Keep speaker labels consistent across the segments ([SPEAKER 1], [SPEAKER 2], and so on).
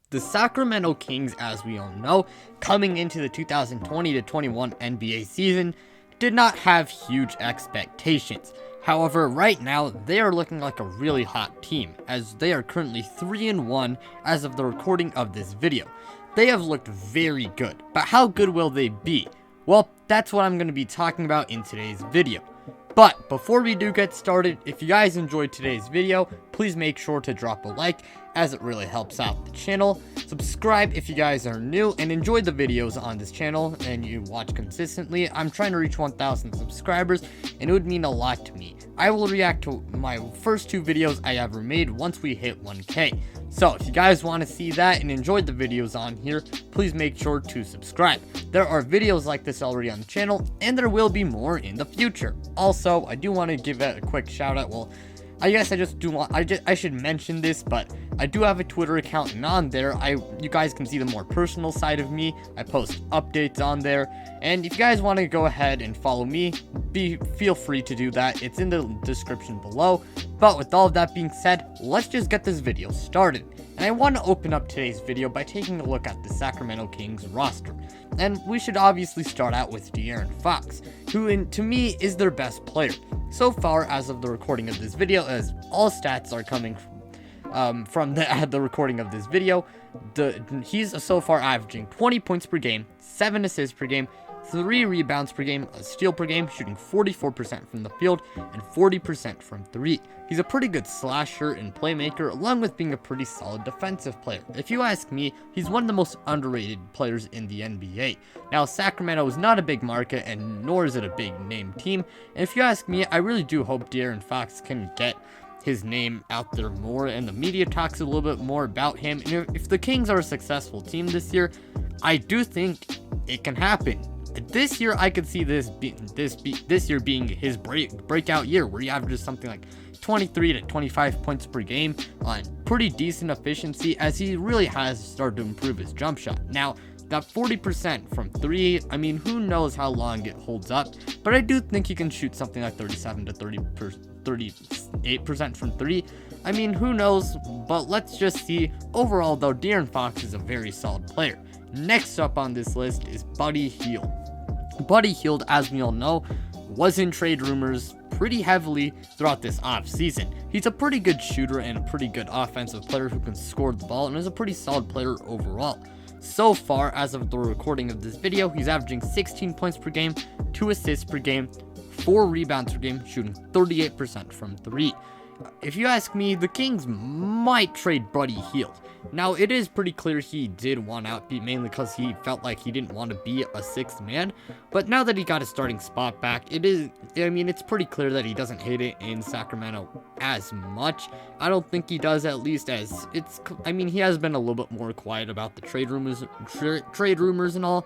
[SPEAKER 1] The Sacramento Kings, as we all know, coming into the 2020-21 NBA season, did not have huge expectations. However, right now, they are looking like a really hot team, as they are currently 3-1 as of the recording of this video. They have looked very good, but how good will they be? Well, that's what I'm going to be talking about in today's video. But before we do get started, if you guys enjoyed today's video, please make sure to drop a like, as it really helps out the channel. Subscribe if you guys are new and enjoy the videos on this channel and you watch consistently. I'm trying to reach 1,000 subscribers and it would mean a lot to me. I will react to my first 2 videos I ever made once we hit 1K. So if you guys want to see that and enjoyed the videos on here, please make sure to subscribe. There are videos like this already on the channel and there will be more in the future. Also, I do want to give it a quick shout out. Well, I guess I should mention this, but I do have a Twitter account, and on there, you guys can see the more personal side of me. I post updates on there, and if you guys want to go ahead and follow me, feel free to do that. It's in the description below. But with all of that being said, let's just get this video started. And I want to open up today's video by taking a look at the Sacramento Kings roster. And we should obviously start out with DeAaron Fox, who to me is their best player. So far, as of the recording of this video, as all stats are coming from the recording of this video, he's so far averaging 20 points per game, 7 assists per game, 3 rebounds per game, a steal per game, shooting 44% from the field and 40% from 3. He's a pretty good slasher and playmaker, along with being a pretty solid defensive player. If you ask me, he's one of the most underrated players in the NBA. Now, Sacramento is not a big market, and nor is it a big name team. And if you ask me, I really do hope DeAaron Fox can get his name out there more, and the media talks a little bit more about him. And if the Kings are a successful team this year, I do think it can happen. This year, I could see this year being his breakout year, where he averages something like 23 to 25 points per game on pretty decent efficiency, as he really has started to improve his jump shot. Now, that 40% from 3, I mean, who knows how long it holds up, but I do think he can shoot something like 37 to 38% from 3. I mean, who knows, but let's just see. Overall, though, DeAaron Fox is a very solid player. Next up on this list is Buddy Hield. Buddy Hield, as we all know, was in trade rumors pretty heavily throughout this offseason. He's a pretty good shooter and a pretty good offensive player who can score the ball and is a pretty solid player overall. So far, as of the recording of this video, he's averaging 16 points per game, 2 assists per game, 4 rebounds per game, shooting 38% from 3. If you ask me, the Kings might trade Buddy Hield. Now, it is pretty clear he did want out, mainly because he felt like he didn't want to be a 6th man. But now that he got his starting spot back, it's pretty clear that he doesn't hate it in Sacramento as much. I don't think he does, at least, as he has been a little bit more quiet about the trade rumors and all.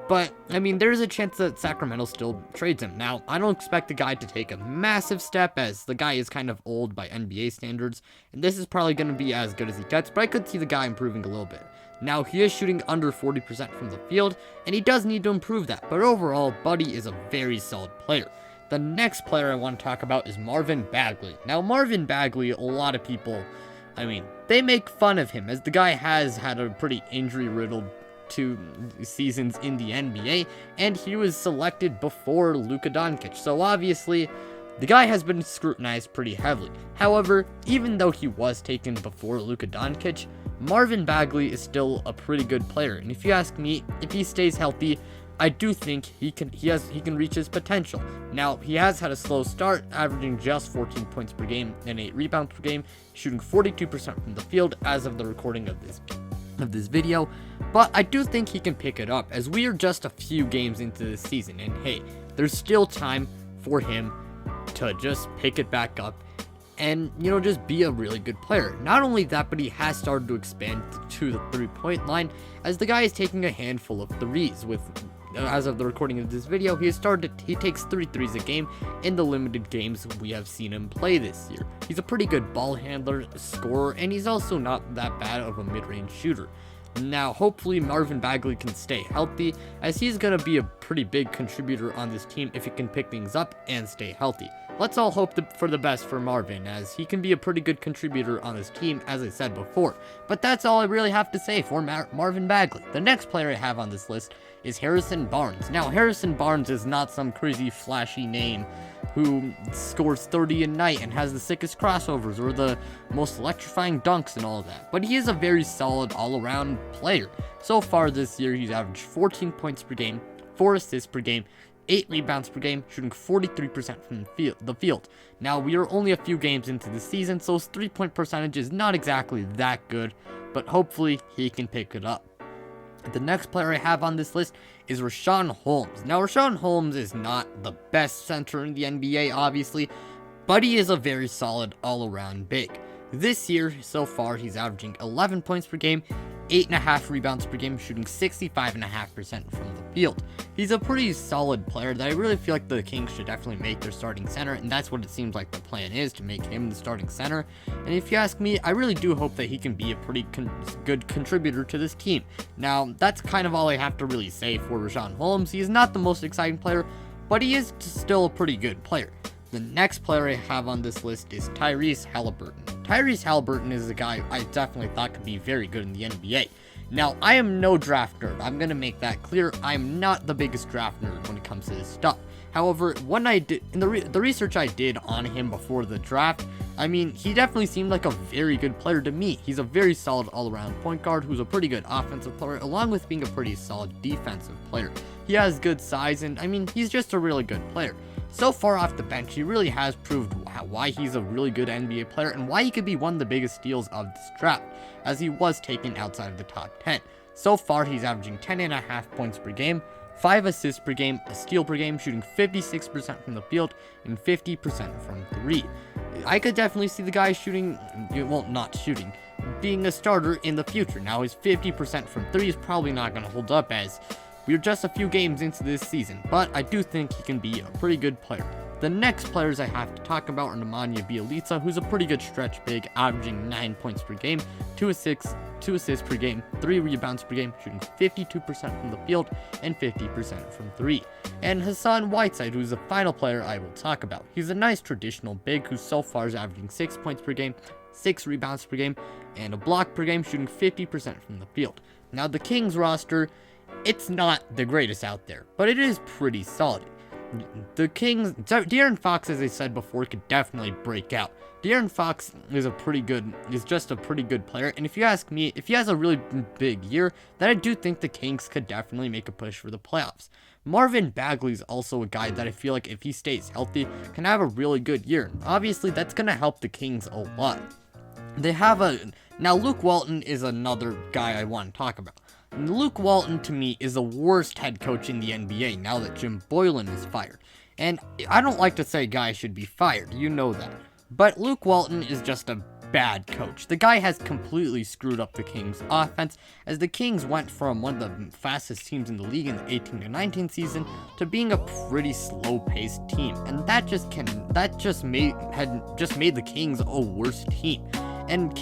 [SPEAKER 1] But, there's a chance that Sacramento still trades him. Now, I don't expect the guy to take a massive step, as the guy is kind of old by NBA standards, and this is probably going to be as good as he gets, but I could see the guy improving a little bit. Now, he is shooting under 40% from the field, and he does need to improve that, but overall, Buddy is a very solid player. The next player I want to talk about is Marvin Bagley. Now, Marvin Bagley, a lot of people, they make fun of him, as the guy has had a pretty injury-riddled 2 seasons in the NBA, and he was selected before Luka Doncic, so obviously the guy has been scrutinized pretty heavily. However, even though he was taken before Luka Doncic, Marvin Bagley is still a pretty good player, and if you ask me, if he stays healthy, I do think he can reach his potential. Now, he has had a slow start, averaging just 14 points per game and 8 rebounds per game, shooting 42% from the field as of the recording of this video, but I do think he can pick it up, as we are just a few games into the season, and hey, there's still time for him to just pick it back up and, just be a really good player. Not only that, but he has started to expand to the 3-point line, as the guy is taking a handful of threes. As of the recording of this video, he takes 3 threes a game in the limited games we have seen him play this year. He's a pretty good ball handler, scorer, and he's also not that bad of a mid-range shooter. Now, hopefully Marvin Bagley can stay healthy, as he's going to be a pretty big contributor on this team if he can pick things up and stay healthy. let's all hope for the best for Marvin, as he can be a pretty good contributor on this team, as I said before. But that's all I really have to say for Marvin Bagley. The next player I have on this list is Harrison Barnes. Now, Harrison Barnes is not some crazy flashy name who scores 30 a night and has the sickest crossovers or the most electrifying dunks and all of that, but he is a very solid all-around player. So far this year, he's averaged 14 points per game, 4 assists per game, 8 rebounds per game, shooting 43% from the field. Now, we are only a few games into the season, so his 3-point percentage is not exactly that good, but hopefully he can pick it up. The next player I have on this list is Rashad Holmes. Now, Rashad Holmes is not the best center in the NBA, obviously, but he is a very solid all-around big. This year, so far, he's averaging 11 points per game, 8.5 rebounds per game, shooting 65.5% from the field. He's a pretty solid player that I really feel like the Kings should definitely make their starting center, and that's what it seems like the plan is, to make him the starting center. And if you ask me, I really do hope that he can be a pretty good contributor to this team. Now, that's kind of all I have to really say for Rashad Holmes. He is not the most exciting player, but he is still a pretty good player. The next player I have on this list is Tyrese Haliburton. Tyrese Haliburton is a guy I definitely thought could be very good in the NBA. Now, I am no draft nerd. I'm going to make that clear. I'm not the biggest draft nerd when it comes to this stuff. However, when I did, in the research I did on him before the draft, I mean, he definitely seemed like a very good player to me. He's a very solid all-around point guard who's a pretty good offensive player, along with being a pretty solid defensive player. He has good size, and I mean, he's just a really good player. So far off the bench, he really has proved why he's a really good NBA player and why he could be one of the biggest steals of this draft, as he was taken outside of the top 10. So far, he's averaging 10.5 points per game, 5 assists per game, a steal per game, shooting 56% from the field and 50% from 3. I could definitely see the guy being a starter in the future. Now, his 50% from 3 is probably not going to hold up, as we're just a few games into this season, but I do think he can be a pretty good player. The next players I have to talk about are Nemanja Bjelica, who's a pretty good stretch big, averaging 9 points per game, 2 assists per game, 3 rebounds per game, shooting 52% from the field and 50% from 3. And Hassan Whiteside, who's the final player I will talk about. He's a nice traditional big who so far is averaging 6 points per game, 6 rebounds per game, and a block per game, shooting 50% from the field. Now, the Kings roster, it's not the greatest out there, but it is pretty solid. The Kings, DeAaron Fox, as I said before, could definitely break out. DeAaron Fox is just a pretty good player, and if you ask me, if he has a really big year, then I do think the Kings could definitely make a push for the playoffs. Marvin Bagley is also a guy that I feel like if he stays healthy, can have a really good year. Obviously, that's going to help the Kings a lot. Now Luke Walton is another guy I want to talk about. Luke Walton, to me, is the worst head coach in the NBA now that Jim Boylen is fired. And I don't like to say guys should be fired, you know that. But Luke Walton is just a bad coach. The guy has completely screwed up the Kings' offense, as the Kings went from one of the fastest teams in the league in the 18-19 season to being a pretty slow-paced team. And that just made the Kings a worse team. And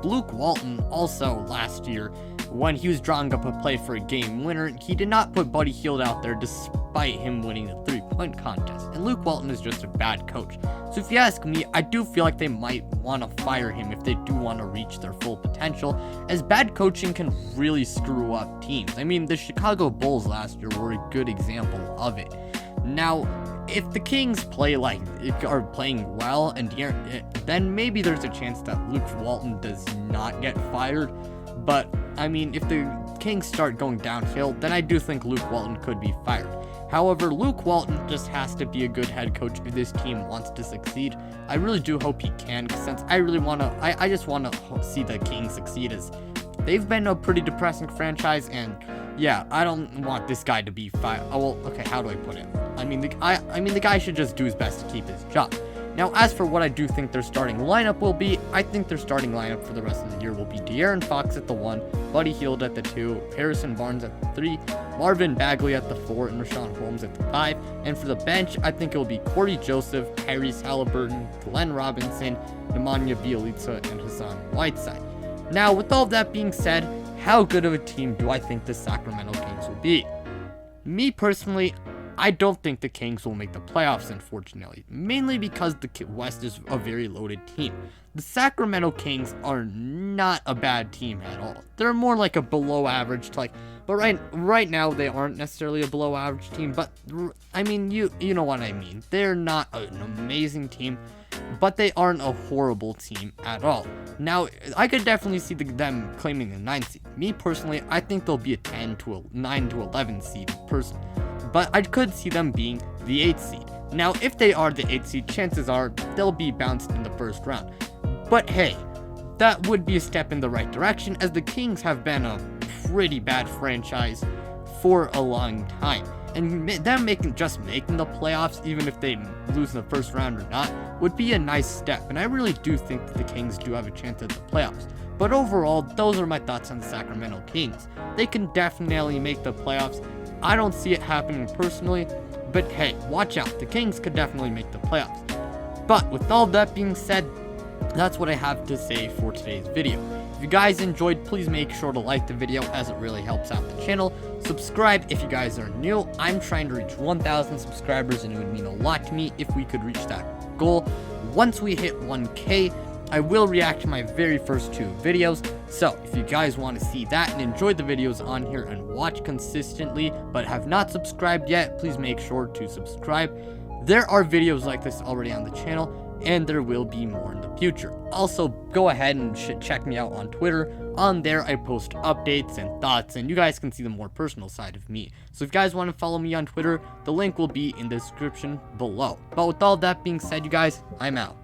[SPEAKER 1] Luke Walton also last year, when he was drawing up a play for a game winner, he did not put Buddy Hield out there despite him winning the three-point contest. And Luke Walton is just a bad coach. So if you ask me, I do feel like they might want to fire him if they do want to reach their full potential, as bad coaching can really screw up teams. I mean, the Chicago Bulls last year were a good example of it. Now, if the Kings are playing well, and then maybe there's a chance that Luke Walton does not get fired. But, I mean, if the Kings start going downhill, then I do think Luke Walton could be fired. However, Luke Walton just has to be a good head coach if this team wants to succeed. I really do hope he can, since I just want to see the Kings succeed, as they've been a pretty depressing franchise, and yeah, I don't want this guy to be fired. Oh, well, okay, how do I put it? I mean, the guy should just do his best to keep his job. Now, as for what I do think their starting lineup will be, I think their starting lineup for the rest of the year will be DeAaron Fox at the 1, Buddy Hield at the 2, Harrison Barnes at the 3, Marvin Bagley at the 4, and Rashad Holmes at the 5. And for the bench, I think it will be Corey Joseph, Tyrese Haliburton, Glenn Robinson, Nemanja Bjelica, and Hassan Whiteside. Now, with all that being said, how good of a team do I think the Sacramento Kings will be? Me personally, I don't think the Kings will make the playoffs, unfortunately, mainly because the West is a very loaded team. The Sacramento Kings are not a bad team at all. They're more like a below average type, but right now they aren't necessarily a below average team, but I mean, you know what I mean. They're not an amazing team, but they aren't a horrible team at all. Now, I could definitely see them claiming the 9th seed. Me personally, I think they'll be a 9 to 11 seed person, but I could see them being the 8th seed. Now, if they are the 8th seed, chances are they'll be bounced in the first round. But hey, that would be a step in the right direction, as the Kings have been a pretty bad franchise for a long time. And them just making the playoffs, even if they lose in the first round or not, would be a nice step. And I really do think that the Kings do have a chance at the playoffs. But overall, those are my thoughts on the Sacramento Kings. They can definitely make the playoffs. I don't see it happening personally, but hey, watch out. The Kings could definitely make the playoffs. But with all that being said, that's what I have to say for today's video. If you guys enjoyed, please make sure to like the video, as it really helps out the channel. Subscribe if you guys are new. I'm trying to reach 1,000 subscribers, and it would mean a lot to me if we could reach that goal. Once we hit 1K, I will react to my very first 2 videos. So if you guys want to see that and enjoy the videos on here and watch consistently but have not subscribed yet, please make sure to subscribe. There are videos like this already on the channel, and there will be more in the future. Also, go ahead and check me out on Twitter. On there, I post updates and thoughts, and you guys can see the more personal side of me. So if you guys want to follow me on Twitter, the link will be in the description below. But with all that being said, you guys, I'm out.